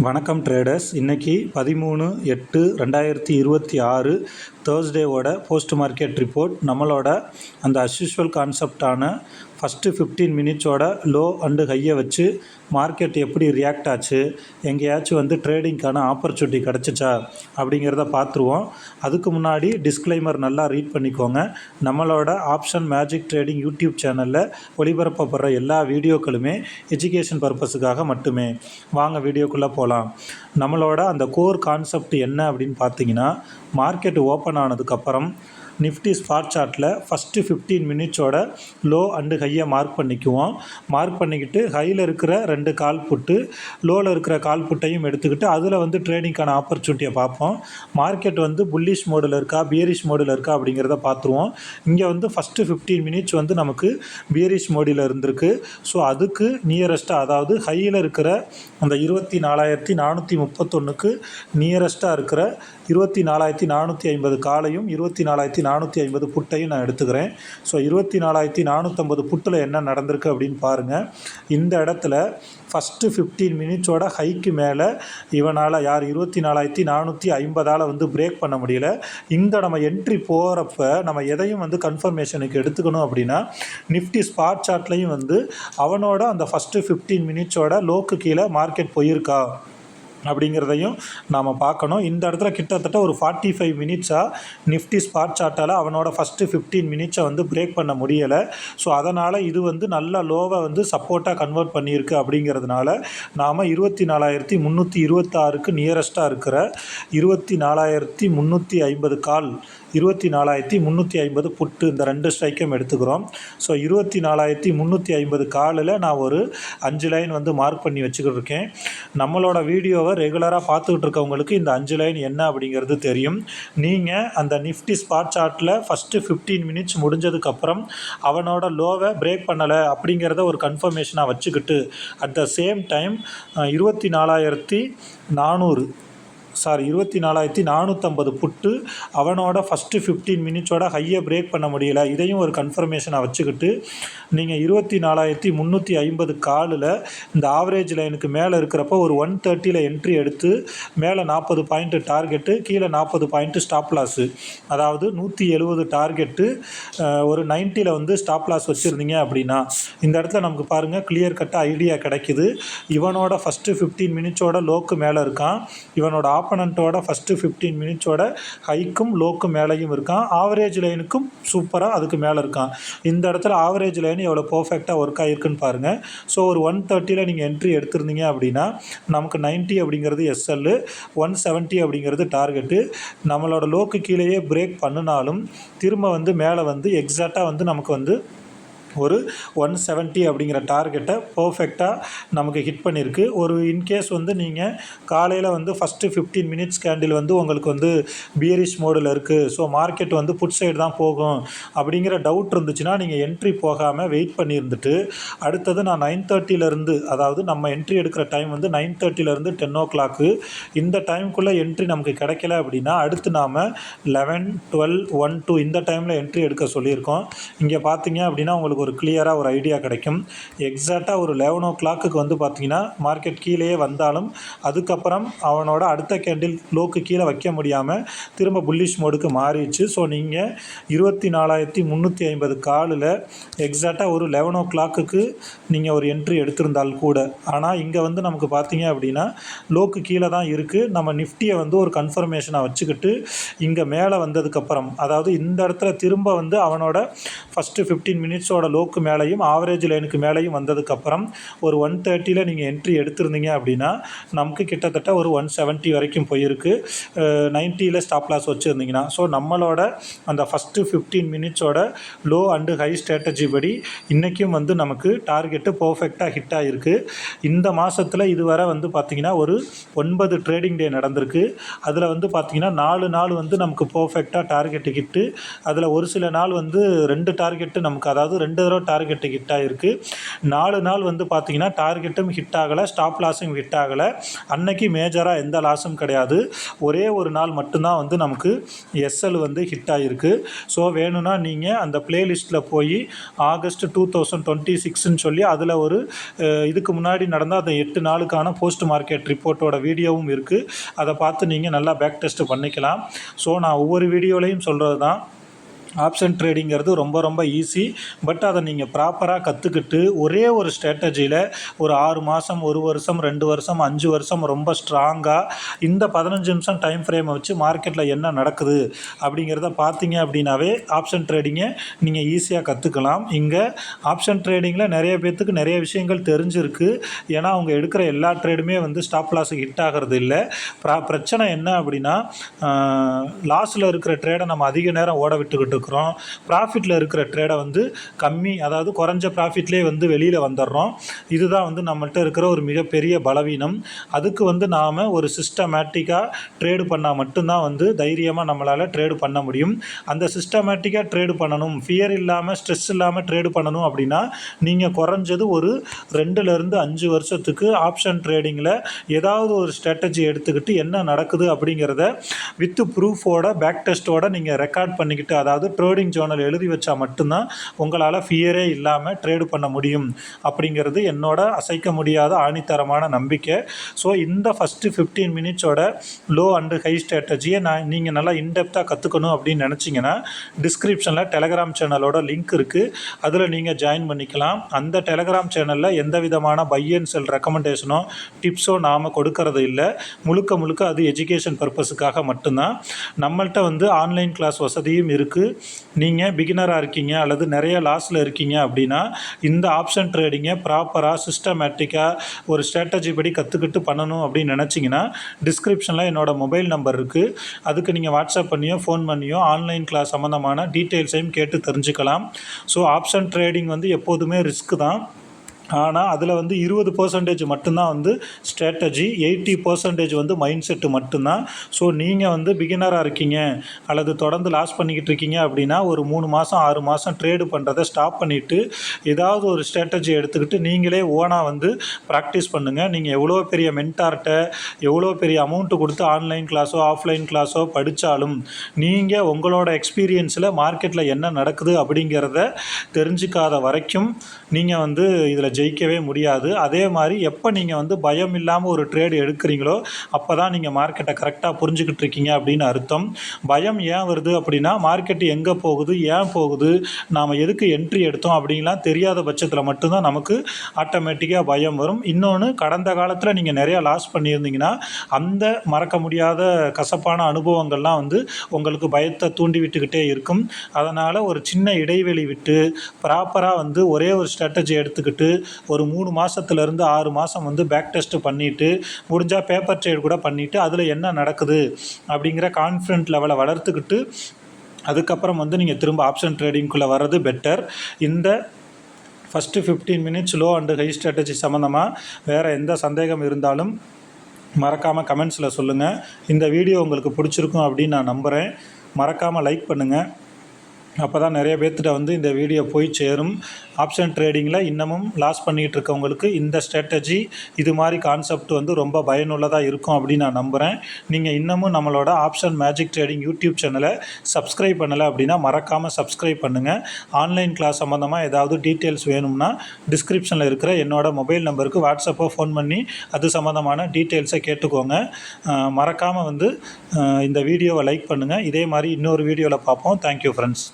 வணக்கம் ட்ரேடர்ஸ். இன்றைக்கி 13/8/2026 தேர்ஸ்டேவோட post market report. நம்மளோட அந்த அஸ்யூஷுவல் கான்செப்டான ஃபஸ்ட்டு 15 மினிட்ஸோட லோ அண்டு ஹையை வச்சு மார்க்கெட் எப்படி ரியாக்ட் ஆச்சு, எங்கேயாச்சும் ட்ரேடிங்க்கான ஆப்பர்ச்சுனிட்டி கிடச்சிச்சா அப்படிங்கிறத பார்த்துருவோம். அதுக்கு முன்னாடி டிஸ்க்ளைமர் நல்லா ரீட் பண்ணிக்கோங்க. நம்மளோட ஆப்ஷன் மேஜிக் ட்ரேடிங் யூடியூப் சேனலில் ஒளிபரப்பப்படுற எல்லா வீடியோக்களுமே எஜுகேஷன் பர்பஸுக்காக மட்டுமே. வாங்க வீடியோக்குள்ளே போகலாம். நம்மளோட அந்த கோர் கான்செப்ட் என்ன அப்படின்னு பார்த்தீங்கன்னா, மார்க்கெட் ஓப்பன் ஆனதுக்கப்புறம் நிஃப்டி ஸ்பாட் சார்ட்டில் ஃபஸ்ட்டு 15 மினிட்ஸோட லோ அண்டு ஹையை மார்க் பண்ணிக்குவோம். மார்க் பண்ணிக்கிட்டு ஹையில் இருக்கிற 2 கால் புட்டு, லோவில் இருக்கிற கால் புட்டையும் எடுத்துக்கிட்டு அதில் ட்ரேடிங்க்கான ஆப்பர்ச்சுனிட்டியை பார்ப்போம். மார்க்கெட் புல்லிஷ் மோடில் இருக்கா பியரிஷ் மோடில் இருக்கா அப்படிங்கிறத பார்த்துருவோம். இங்கே ஃபஸ்ட்டு 15 மினிட்ஸ் நமக்கு பியரிஷ் மோடியில் இருந்திருக்கு. ஸோ அதுக்கு நியரஸ்ட்டாக, அதாவது ஹையில் இருக்கிற அந்த 24,431க்கு நியரஸ்ட்டாக இருக்கிற 24,450 காலையும் 24,450 புட்டையும் நான் எடுத்துக்கிறேன். ஸோ 24,450 புட்டில் என்ன நடந்திருக்கு அப்படின்னு பாருங்கள். இந்த இடத்துல ஃபஸ்ட்டு 15 மினிட்ஸோட ஹைக்கு மேலே இவனால் 24,450 பிரேக் பண்ண முடியல. இங்கே நம்ம என்ட்ரி போகிறப்ப நம்ம எதையும் கன்ஃபர்மேஷனுக்கு எடுத்துக்கணும் அப்படின்னா, நிஃப்டி ஸ்பாட் சார்ட்லையும் அவனோட அந்த ஃபஸ்ட்டு 15 மினிட்ஸோட லோக்கு கீழே மார்க்கெட் போயிருக்கா அப்படிங்கிறதையும் நாம் பார்க்கணும். இந்த இடத்துல கிட்டத்தட்ட ஒரு 45 மினிட்ஸாக நிஃப்டி ஸ்பாட் சார்ட்டால் அவனோட ஃபஸ்ட்டு 15 மினிட்ஸை பிரேக் பண்ண முடியலை. ஸோ அதனால் இது நல்ல லோவை சப்போர்ட்டாக கன்வெர்ட் பண்ணியிருக்கு. அப்படிங்கிறதுனால நாம் 24,326க்கு நியரஸ்ட்டாக இருக்கிற 24,350 கால், 24,350 புட்டு, இந்த 2 ஸ்ட்ரைக்கும் எடுத்துக்கிறோம். ஸோ 24,350 காலில் நான் ஒரு 5 லைன் மார்க் பண்ணி வச்சுக்கிட்டு இருக்கேன். நம்மளோட வீடியோவை ரெகுலராக பார்த்துக்கிட்டு இருக்கவங்களுக்கு இந்த 5 லைன் என்ன அப்படிங்கிறது தெரியும். நீங்கள் அந்த நிஃப்டி ஸ்பாட் சார்ட்டில் ஃபஸ்ட்டு 15 மினிட்ஸ் முடிஞ்சதுக்கப்புறம் அவனோட லோவை பிரேக் பண்ணலை அப்படிங்கிறத ஒரு கன்ஃபர்மேஷனாக வச்சுக்கிட்டு, அட் த சேம் டைம் 24,450 புட்டு அவனோட ஃபஸ்ட்டு 15 மினிட்ஸோட ஹையை பிரேக் பண்ண முடியலை, இதையும் ஒரு கன்ஃபர்மேஷனாக வச்சுக்கிட்டு, நீங்கள் 24,350 காலில் இந்த ஆவரேஜ் லைனுக்கு மேலே இருக்கிறப்போ ஒரு 130ல் என்ட்ரி எடுத்து மேலே 40 பாயிண்ட்டு டார்கெட்டு, கீழே 40 பாயிண்ட்டு ஸ்டாப் லாஸு, அதாவது 170 டார்கெட்டு, ஒரு 90ல் ஸ்டாப் லாஸ் வச்சுருந்தீங்க அப்படின்னா இந்த இடத்துல நமக்கு பாருங்கள் கிளியர் கட்டாக ஐடியா கிடைக்குது. இவனோட ஃபஸ்ட்டு 15 மினிட்ஸோட லோக்கு மேலே இருக்கான், இவனோட ஆப்பனண்ட்டோட ஃபஸ்ட்டு 15 மினிட்ஸோட ஹைக்கும் லோக்கு மேலேயும் இருக்கான், ஆவரேஜ் லைனுக்கும் சூப்பராக அதுக்கு மேலே இருக்கான். இந்த இடத்துல ஆவரேஜ் லைன் எவ்வளோ பர்ஃபெக்டாக ஒர்க் ஆகிருக்குன்னு பாருங்கள். ஸோ ஒரு 130ல் நீங்கள் என்ட்ரி எடுத்திருந்தீங்க அப்படின்னா நமக்கு 90 அப்படிங்கிறது எஸ்எல், 170 அப்படிங்கிறது டார்கெட்டு. நம்மளோட லோக்கு கீழேயே பிரேக் பண்ணினாலும் திரும்ப மேலே எக்ஸாக்டாக நமக்கு ஒரு 170 அப்படிங்கிற டார்கெட்டை பர்ஃபெக்டாக நமக்கு ஹிட் பண்ணியிருக்கு. ஒரு இன்கேஸ் நீங்கள் காலையில் ஃபஸ்ட்டு 15 மினிட்ஸ் கேண்டில் உங்களுக்கு பியரிஷ் மோடில் இருக்குது, ஸோ மார்க்கெட் புட் சைடு தான் போகும் அப்படிங்கிற டவுட் இருந்துச்சுன்னா நீங்கள் என்ட்ரி போகாமல் வெயிட் பண்ணியிருந்துட்டு, அடுத்தது நான் 9:30லேருந்து, அதாவது நம்ம என்ட்ரி எடுக்கிற டைம் 9:30லேருந்து 10 o'clock, இந்த டைமுக்குள்ளே என்ட்ரி நமக்கு கிடைக்கல அப்படின்னா அடுத்து நாம் 11, 12, 1, 2 இந்த டைமில் என்ட்ரி எடுக்க சொல்லியிருக்கோம். இங்கே பார்த்தீங்க அப்படின்னா உங்களுக்கு ஒரு கிளியராக ஒரு ஐடியா கிடைக்கும். எக்ஸாக்டாக ஒரு 11 o'clock பார்த்தீங்கன்னா மார்க்கெட் கீழேயே வந்தாலும் அதுக்கப்புறம் அவனோட அடுத்த கேண்டில் லோக்கு கீழே வைக்க முடியாமல் திரும்ப புல்லிஷ் மோடுக்கு மாறிடுச்சு. ஸோ நீங்கள் 24,350 காலில் எக்ஸாக்டாக ஒரு 11 o'clock நீங்கள் ஒரு என்ட்ரி எடுத்திருந்தால் கூட, ஆனால் இங்கே நமக்கு பார்த்தீங்க அப்படின்னா லோக்கு கீழே தான் இருக்குது. நம்ம நிஃப்டியை ஒரு கன்ஃபர்மேஷனாக வச்சுக்கிட்டு இங்கே மேலே வந்ததுக்கப்புறம், அதாவது இந்த இடத்துல திரும்ப அவனோட ஃபஸ்ட்டு 15 மினிட்ஸோட லோக்கு மேலேயும் ஆவரேஜ் லைனுக்கு மேலேயும் வந்ததுக்கப்புறம் ஒரு 130ல் நீங்கள் என்ட்ரி எடுத்திருந்தீங்க அப்படின்னா நமக்கு கிட்டத்தட்ட ஒரு 170 வரைக்கும் போயிருக்கு, 90ல் ஸ்டாப் லாஸ் வச்சுருந்தீங்கன்னா. ஸோ நம்மளோட அந்த ஃபஸ்ட்டு 15 மினிட்ஸோட லோ அண்டு ஹை ஸ்ட்ராட்டஜி படி இன்றைக்கும் நமக்கு டார்கெட்டு பர்ஃபெக்டாக ஹிட் ஆகிருக்கு. இந்த மாதத்தில் இதுவரை பார்த்திங்கன்னா ஒரு 9 ட்ரேடிங் டே நடந்திருக்கு. அதில் பார்த்திங்கன்னா 4 நாள் நமக்கு பர்ஃபெக்டாக டார்கெட்டு ஹிட்டு, அதில் ஒரு சில நாள் 2 டார்கெட்டு நமக்கு, அதாவது 2 தடவை டார்கெட்டு ஹிட் ஆகிருக்கு. 4 நாள் வந்து பார்த்திங்கன்னா டார்கெட்டும் ஹிட் ஆகலை, ஸ்டாப் லாஸும் ஹிட் ஆகலை. அன்னைக்கு மேஜராக எந்த லாஸும் கிடையாது. ஒரே ஒரு நாள் மட்டும்தான் வந்து நமக்கு எஸ்எல் வந்து ஹிட் ஆகிருக்கு. ஸோ வேணும்னா நீங்கள் அந்த பிளேலிஸ்ட்டில் போய் ஆகஸ்ட் 2026ன்னு சொல்லி அதில் ஒரு இதுக்கு முன்னாடி நடந்த அந்த 8 நாளுக்கான போஸ்ட் மார்க்கெட் ரிப்போர்ட்டோட வீடியோவும் இருக்குது. அதை பார்த்து நீங்கள் நல்லா பேக் டெஸ்ட் பண்ணிக்கலாம். ஸோ நான் ஒவ்வொரு வீடியோலையும் சொல்கிறது தான், ஆப்ஷன் ட்ரேடிங்கிறது ரொம்ப ரொம்ப ஈஸி. பட் அதை நீங்கள் ப்ராப்பராக கற்றுக்கிட்டு ஒரே ஒரு ஸ்ட்ராட்டஜியில் ஒரு 6 மாதம், 1 வருஷம், 2 வருஷம், 5 வருஷம் ரொம்ப ஸ்ட்ராங்காக இந்த 15 நிமிஷம் டைம் ஃப்ரேமை வச்சு மார்க்கெட்டில் என்ன நடக்குது அப்படிங்கிறத பார்த்தீங்க அப்படின்னாவே ஆப்ஷன் ட்ரேடிங்கை நீங்கள் ஈஸியாக கற்றுக்கலாம். இங்கே ஆப்ஷன் ட்ரேடிங்கில் நிறைய பேர்த்துக்கு நிறைய விஷயங்கள் தெரிஞ்சிருக்கு. ஏன்னா அவங்க எடுக்கிற எல்லா ட்ரேடுமே வந்து ஸ்டாப் லாஸுக்கு ஹிட் ஆகிறது இல்லை. பிரச்சனை என்ன அப்படின்னா, லாஸில் இருக்கிற ட்ரேடை நம்ம அதிக நேரம் ஓட விட்டுக்கிட்டு ப்ராஃபிட்டில் இருக்கிற ட்ரேடை வந்து கம்மி, அதாவது குறைஞ்ச ப்ராஃபிட்லேயே வந்து வெளியில் வந்துடுறோம். இதுதான் வந்து நம்மள்கிட்ட இருக்கிற ஒரு மிகப்பெரிய பலவீனம். அதுக்கு வந்து நாம் ஒரு சிஸ்டமேட்டிக்காக ட்ரேடு பண்ணால் மட்டும்தான் வந்து தைரியமாக நம்மளால் ட்ரேடு பண்ண முடியும். அந்த சிஸ்டமேட்டிக்காக ட்ரேடு பண்ணணும், ஃபியர் இல்லாமல், ஸ்ட்ரெஸ் இல்லாமல் ட்ரேடு பண்ணணும் அப்படின்னா நீங்கள் குறைஞ்சது ஒரு 2லேருந்து 5 வருஷத்துக்கு ஆப்ஷன் ட்ரேடிங்கில் ஏதாவது ஒரு ஸ்ட்ராட்டஜி எடுத்துக்கிட்டு என்ன நடக்குது அப்படிங்கிறத வித் ப்ரூஃபோட, பேக் டெஸ்ட்டோட நீங்கள் ரெக்கார்ட் பண்ணிக்கிட்டு, அதாவது ட்ரேடிங் ஜேர்னல் எழுதி வச்சா மட்டும்தான் உங்களால் ஃபியரே இல்லாமல் ட்ரேடு பண்ண முடியும் அப்படிங்கிறது என்னோட அசைக்க முடியாத ஆணித்தரமான நம்பிக்கை. ஸோ இந்த ஃபஸ்ட்டு 15 மினிட்ஸோட லோ அண்டு ஹை ஸ்ட்ராட்டஜியை நீங்கள் நல்லா இன்டெப்த்தாக கற்றுக்கணும் அப்படின்னு நினச்சிங்கன்னா டிஸ்கிரிப்ஷனில் டெலகிராம் சேனலோட லிங்க் இருக்குது. அதில் நீங்கள் ஜாயின் பண்ணிக்கலாம். அந்த டெலகிராம் சேனலில் எந்த விதமான பை அண்ட் செல் ரெக்கமெண்டேஷனோ டிப்ஸோ நாம் கொடுக்கறது இல்லை. முழுக்க முழுக்க அது எஜுகேஷன் பர்பஸுக்காக மட்டும்தான். நம்மள்கிட்ட வந்து ஆன்லைன் கிளாஸ் வசதியும் இருக்குது. நீங்கள் பிகினராக இருக்கீங்க அல்லது நிறைய லாஸில் இருக்கீங்க அப்படின்னா இந்த ஆப்ஷன் ட்ரேடிங்கை ப்ராப்பராக சிஸ்டமேட்டிக்காக ஒரு ஸ்ட்ராட்டஜி படி கற்றுக்கிட்டு பண்ணணும் அப்படின்னு நினச்சிங்கன்னா டிஸ்கிரிப்ஷனில் என்னோடய மொபைல் நம்பர் இருக்குது. அதுக்கு நீங்கள் வாட்ஸ்அப் பண்ணியோ ஃபோன் பண்ணியோ ஆன்லைன் கிளாஸ் சம்மந்தமான டீட்டெயில்ஸையும் கேட்டு தெரிஞ்சுக்கலாம். ஸோ ஆப்ஷன் ட்ரேடிங் வந்து எப்போதுமே ரிஸ்க் தான். ஆனால் அதில் வந்து 20% மட்டும்தான் வந்து ஸ்ட்ராட்டஜி, 80% வந்து மைண்ட் செட்டு மட்டும்தான். ஸோ நீங்கள் வந்து பிகினராக இருக்கீங்க அல்லது தொடர்ந்து லாஸ் பண்ணிக்கிட்டு இருக்கீங்க அப்படின்னா ஒரு 3 மாதம் 6 மாதம் ட்ரேடு பண்ணுறதை ஸ்டாப் பண்ணிவிட்டு ஏதாவது ஒரு ஸ்ட்ராட்டஜி எடுத்துக்கிட்டு நீங்களே ஓனாக வந்து ப்ராக்டிஸ் பண்ணுங்கள். நீங்கள் எவ்வளோ பெரிய மென்டார்கிட்ட எவ்வளோ பெரிய அமௌண்ட்டு கொடுத்து ஆன்லைன் கிளாஸோ ஆஃப்லைன் கிளாஸோ படித்தாலும் நீங்கள் உங்களோட எக்ஸ்பீரியன்ஸில் மார்க்கெட்டில் என்ன நடக்குது அப்படிங்கிறத தெரிஞ்சுக்காத வரைக்கும் நீங்கள் வந்து இதில் ஜெயிக்கவே முடியாது. அதே மாதிரி எப்போ நீங்கள் வந்து பயம் இல்லாமல் ஒரு ட்ரேடு எடுக்கிறீங்களோ அப்போ தான் நீங்கள் மார்க்கெட்டை கரெக்டாக புரிஞ்சுக்கிட்டு இருக்கீங்க அப்படின்னு அர்த்தம். பயம் ஏன் வருது அப்படின்னா, மார்க்கெட்டு எங்கே போகுது, ஏன் போகுது, நாம் எதுக்கு என்ட்ரி எடுத்தோம் அப்படின்லாம் தெரியாத பட்சத்தில் மட்டும்தான் நமக்கு ஆட்டோமேட்டிக்காக பயம் வரும். இன்னொன்று, கடந்த காலத்தில் நீங்கள் நிறையா லாஸ் பண்ணியிருந்தீங்கன்னா அந்த மறக்க முடியாத கசப்பான அனுபவங்கள்லாம் வந்து உங்களுக்கு பயத்தை தூண்டி விட்டுக்கிட்டே இருக்கும். அதனால் ஒரு சின்ன இடைவெளி விட்டு ப்ராப்பராக வந்து ஒரே ஒரு ஸ்ட்ராட்டஜி எடுத்துக்கிட்டு ஒரு 3 மாதத்துலேருந்து 6 மாதம் வந்து பேக் டெஸ்ட்டு பண்ணிவிட்டு முடிஞ்சால் பேப்பர் ட்ரேட் கூட பண்ணிவிட்டு அதில் என்ன நடக்குது அப்படிங்கிற கான்ஃபிடென்ட் லெவலை வளர்த்துக்கிட்டு அதுக்கப்புறம் வந்து நீங்கள் திரும்ப ஆப்ஷன் ட்ரேடிங்குள்ளே வர்றது பெட்டர். இந்த first 15 minutes low and high strategy சம்மந்தமாக வேறு எந்த சந்தேகம் இருந்தாலும் மறக்காமல் கமெண்ட்ஸில் சொல்லுங்கள். இந்த வீடியோ உங்களுக்கு பிடிச்சிருக்கும் அப்படின்னு நான் நம்புகிறேன். மறக்காமல் லைக் பண்ணுங்கள். அப்போ தான் நிறைய பேர்த்திட்ட வந்து இந்த வீடியோ போய் சேரும். ஆப்ஷன் ட்ரேடிங்கில் இன்னமும் லாஸ் பண்ணிகிட்டு இருக்கவங்களுக்கு இந்த ஸ்ட்ராட்டஜி, இது மாதிரி கான்செப்ட் வந்து ரொம்ப பயனுள்ளதாக இருக்கும் அப்படின்னு நான் நம்புகிறேன். நீங்கள் இன்னமும் நம்மளோட ஆப்ஷன் மேஜிக் ட்ரேடிங் யூடியூப் சேனலை சப்ஸ்கிரைப் பண்ணலை அப்படின்னா மறக்காமல் சப்ஸ்கிரைப் பண்ணுங்கள். ஆன்லைன் கிளாஸ் சம்மந்தமாக ஏதாவது டீட்டெயில்ஸ் வேணும்னா டிஸ்கிரிப்ஷனில் இருக்கிற என்னோட மொபைல் நம்பருக்கு வாட்ஸ்அப்போ ஃபோன் பண்ணி அது சம்மந்தமான டீட்டெயில்ஸை கேட்டுக்கோங்க. மறக்காமல் வந்து இந்த வீடியோவை லைக் பண்ணுங்கள். இதே மாதிரி இன்னொரு வீடியோவில் பார்ப்போம். Thank you friends.